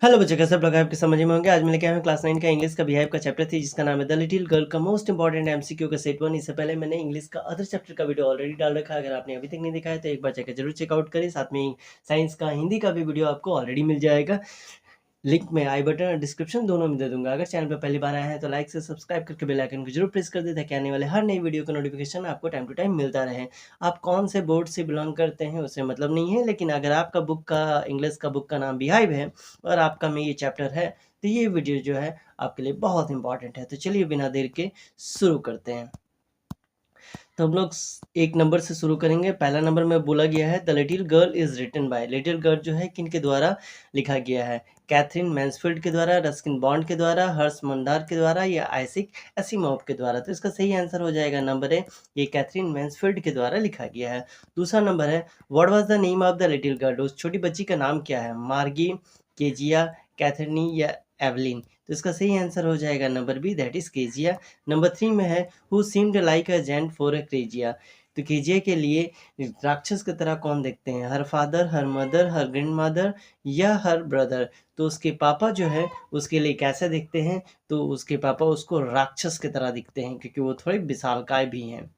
Hello बच्चों, कैसे आप लोग आपके समझ में होंगे। आज मैं लेके आया हूँ क्लास 9 का इंग्लिश का बिहेव का चैप्टर थी, जिसका नाम है द लिटिल गर्ल का मोस्ट इंपॉर्टेंट एमसीक्यू का सेट 1। इससे पहले मैंने इंग्लिश का अदर चैप्टर का वीडियो ऑलरेडी डाल रखा है। अगर आपने अभी तक नहीं देखा है तो एक बार जाकर जरूर चेकआउट करें। साथ में साइंस का हिंदी का भी वीडियो आपको ऑलरेडी मिल जाएगा। लिंक मैं आई बटन और डिस्क्रिप्शन दोनों में दे दूंगा। अगर चैनल पर पहली बार आया है तो लाइक से सब्सक्राइब करके बेल आइकन को जरूर प्रेस कर दे, ताकि आने वाले हर नई वीडियो का नोटिफिकेशन आपको टाइम टू टाइम मिलता रहे। आप कौन से बोर्ड से बिलोंग करते हैं उससे मतलब नहीं है, लेकिन अगर आपका बुक का इंग्लिश का बुक का नाम बिहाइव है और आपका में ये चैप्टर है तो ये वीडियो जो है आपके लिए बहुत इंपॉर्टेंट है। तो चलिए बिना देर के शुरू करते हैं। तो हम लोग एक नंबर से शुरू करेंगे। पहला नंबर में बोला गया है the little girl is written by. Little girl जो है किन के द्वारा लिखा गया है? कैथरीन मैन्सफील्ड के द्वारा, रस्किन बॉन्ड के द्वारा, हर्ष मंडार के द्वारा या आइसिक एसिमोव के द्वारा। तो इसका सही आंसर हो जाएगा नंबर ए, ये कैथरीन मैन्सफील्ड के द्वारा लिखा गया है। दूसरा नंबर है what was the name of the little girl. उस छोटी बच्ची का नाम क्या है? मार्गी, केजिया, कैथरीनी या एवलिन। तो इसका सही आंसर हो जाएगा number B, that is Kezia. Number 3 में है who seemed like a giant for a Kezia. तो केजिया के लिए राक्षस की तरह कौन देखते हैं? Her father, her mother, her grandmother या हर ब्रदर। तो उसके पापा जो है उसके लिए कैसे दिखते हैं? तो उसके पापा उसको राक्षस की तरह दिखते हैं, क्योंकि वो थोड़े विशालकाय भी हैं।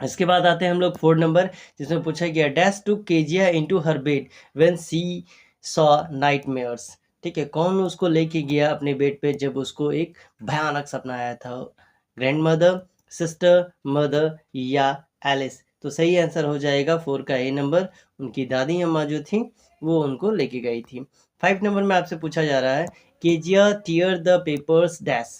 इसके बाद आते हैं हम लोग 4 नंबर, जिसमें पूछा गया dash to Kezia into her bed when she saw nightmares. ठीक है, कौन उसको लेके गया अपने बेड पे जब उसको एक भयानक सपना आया था? ग्रैंड मदर, सिस्टर, मदर या एलिस। तो सही आंसर हो जाएगा 4 का ए नंबर। उनकी दादी अम्मा जो थी वो उनको लेके गई थी। 5 नंबर में आपसे पूछा जा रहा है Kezia tear the papers dash.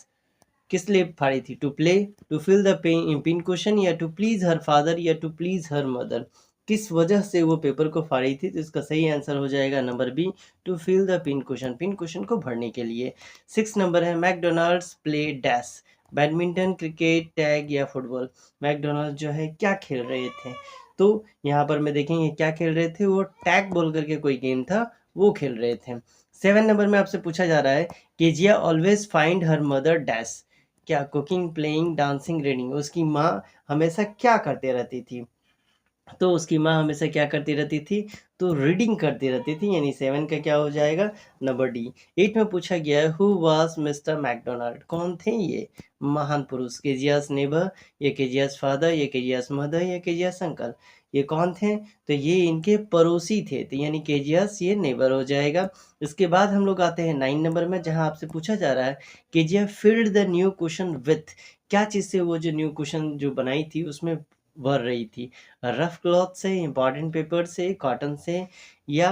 किस लिए फाड़ी थी? To play, to fill the pin question या टू प्लीज हर फादर या टू प्लीज हर मदर। किस वजह से वो पेपर को फाड़ी थी? तो इसका सही आंसर हो जाएगा number B, to fill the pin question को भरने के लिए। 6 नंबर है McDonald's play dash. Badminton, cricket, tag या फुटबॉल। मैकडोनाल्ड जो है क्या खेल रहे थे? तो यहाँ पर मैं देखेंगे क्या खेल रहे थे, वो टैग बोल करके कोई गेम था वो खेल रहे थे। 7 नंबर में आपसे पूछा जा रहा है Kezia always find her mother dash. क्या? Cooking, playing, dancing, reading. उसकी माँ हमेशा क्या करते रहती थी? तो उसकी माँ हमेशा क्या करती रहती थी? तो रीडिंग करती रहती थी, यानी 7 का क्या हो जाएगा? Number D. 8 में पूछा गया है हु वाज मिस्टर मैकडोनाल्ड। कौन थे ये महान पुरुष? केजियास नेबर या केजियास फादर या केजियास मदर या केजियास अंकल। ये कौन थे? तो ये इनके पड़ोसी थे, तो यानी केजियास ये नेबर हो जाएगा। इसके बाद हम लोग आते हैं 9 नंबर में, जहां आपसे पूछा जा रहा है Kezia filled the new question with. क्या चीज़ से वो जो न्यू क्वेश्चन जो बनाई थी उसमें भर रही थी? रफ क्लॉथ से, इंपॉर्टेंट पेपर से, कॉटन से या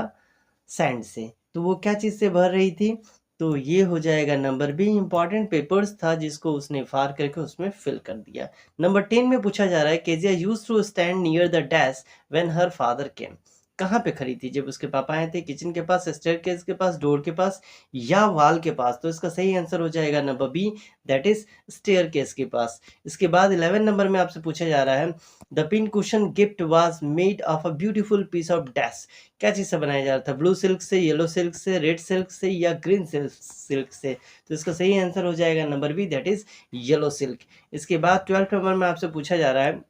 सैंड से। तो वो क्या चीज़ से भर रही थी? तो ये हो जाएगा नंबर बी, इंपॉर्टेंट पेपर्स था जिसको उसने फाड़ करके उसमें फिल कर दिया। नंबर 10 में पूछा जा रहा है Kezia used to stand near the dash when her father came. कहाँ पे खड़ी थी जब उसके पापा आए थे? किचन के पास, स्टेयरकेस के पास, डोर के पास या वॉल के पास। तो इसका सही आंसर हो जाएगा number B, that is staircase के पास। इसके बाद 11 नंबर में आपसे पूछा जा रहा है the pin cushion gift was made of a beautiful piece of dash. क्या चीज़ से बनाया जा रहा था? ब्लू सिल्क से, येलो सिल्क से, रेड सिल्क से या ग्रीन सिल्क से। तो इसका सही आंसर हो जाएगा number B, that is yellow silk. इसके बाद 12 नंबर में आपसे पूछा जा रहा है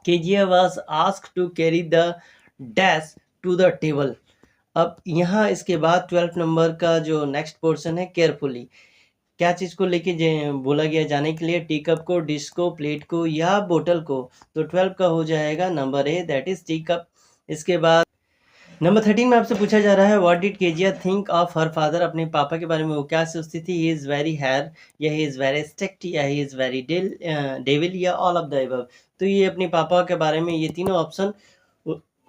Kezia was asked to carry the dash to the table. अब यहाँ इसके बाद 12 नंबर का जो नेक्स्ट पोर्शन है केयरफुली। क्या चीज़ को लेके बोला गया जाने के लिए? टी कप को, डिश को, प्लेट को या बोतल को। तो 12 का हो जाएगा number A, that is tea cup. इसके बाद नंबर 13 में आपसे पूछा जा रहा है what did Kezia think of her father. अपने पापा के बारे में वो क्या सोचती थी? ही इज़ वेरी हेयर या ही इज़ वेरी स्ट्रिक्ट या ही इज़ वेरी डेविल या ऑल ऑफ द अबव। तो ये अपने पापा के बारे में ये तीनों ऑप्शन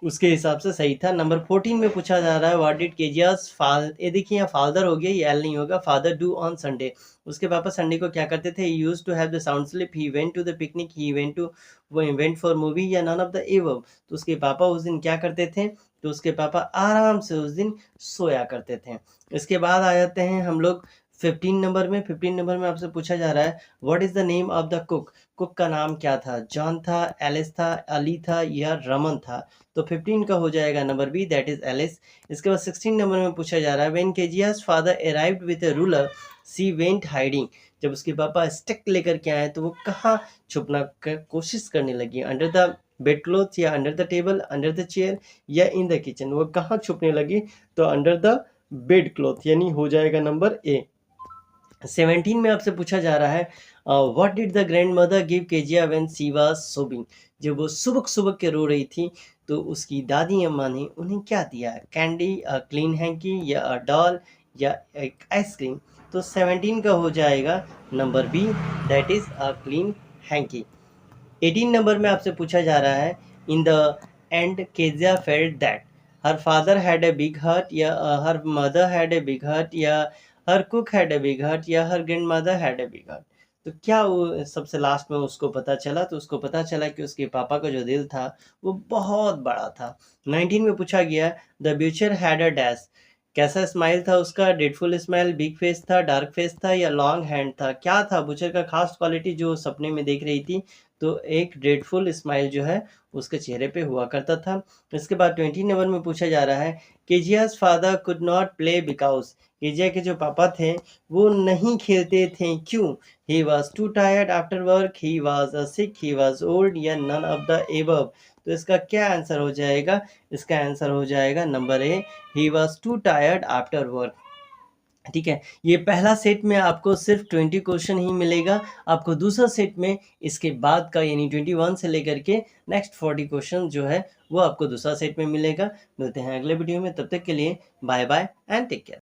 उसके हिसाब से सही था। नंबर 14 में पूछा जा रहा है व्हाट डिड केजियास फाल। ये देखिए यहाँ फादर हो गया, ये एल नहीं होगा। Father do on Sunday. उसके पापा संडे को क्या करते थे? Used to have the sound sleep, he went to the picnic, he went for movie या नन ऑफ द एबव। तो उसके पापा उस दिन क्या करते थे? तो उसके पापा आराम से उस दिन सोया करते थे। इसके बाद आ जाते हैं हम लोग 15 नंबर में। 15 नंबर में आपसे पूछा जा रहा है what is the name of the cook. Cook का नाम क्या था? जॉन था, एलिस था, अली था या रमन था। तो 15 का हो जाएगा number B, that is Alice. इसके बाद 16 नंबर में पूछा जा रहा है when Kezia's father arrived with a ruler she went hiding. जब उसके पापा स्टिक लेकर के आए तो वो कहाँ छुपना कोशिश करने लगी? अंडर द बेड क्लोथ या under the table, under the chair या इन द किचन। वो कहाँ छुपने लगी? तो अंडर द बेड क्लॉथ, यानी हो जाएगा नंबर ए। 17 में आपसे पूछा जा रहा है what did the grand mother give Kezia when she was सोबिंग। जब वो सुबक सुबक के रो रही थी तो उसकी दादी अम्मा ने उन्हें क्या दिया? कैंडी, क्लीन हैंकी, या डॉल, या एक आइसक्रीम। तो 17 का हो जाएगा number B, that is a clean hanky. 18 number में आपसे पूछा जा रहा है in the end Kezia felt that her father had a big hurt, या her mother had a big hurt, या her cook had a big hurt, या her grandmother had a big hurt. तो क्या वो सबसे last में उसको पता चला? तो उसको पता चला कि उसके पापा का जो दिल था वो बहुत बड़ा था। 19 में पूछा गया द ब्यूचर हैड अ डैश। कैसा स्माइल था उसका? डेडफुल स्माइल, बिग फेस था, डार्क फेस था, या लॉन्ग हैंड था? क्या था बुचर का खास क्वालिटी जो सपने में देख रही थी? तो एक ड्रेडफुल स्माइल जो है उसके चेहरे पे हुआ करता था। इसके बाद 20 नंबर में पूछा जा रहा है Kezia's father could not play because. Kezia के जो पापा थे वो नहीं खेलते थे, क्यों? He was to tired after work, he was sick, he was old, या नन ऑफ द एबव। तो इसका क्या आंसर हो जाएगा? इसका आंसर हो जाएगा number A, he was to tired after work. ठीक है, ये पहला सेट में आपको सिर्फ 20 क्वेश्चन ही मिलेगा। आपको दूसरा सेट में इसके बाद का यानी 21 से लेकर के नेक्स्ट 40 क्वेश्चन जो है वो आपको दूसरा सेट में मिलेगा। मिलते हैं अगले वीडियो में, तब तक के लिए bye bye and take care.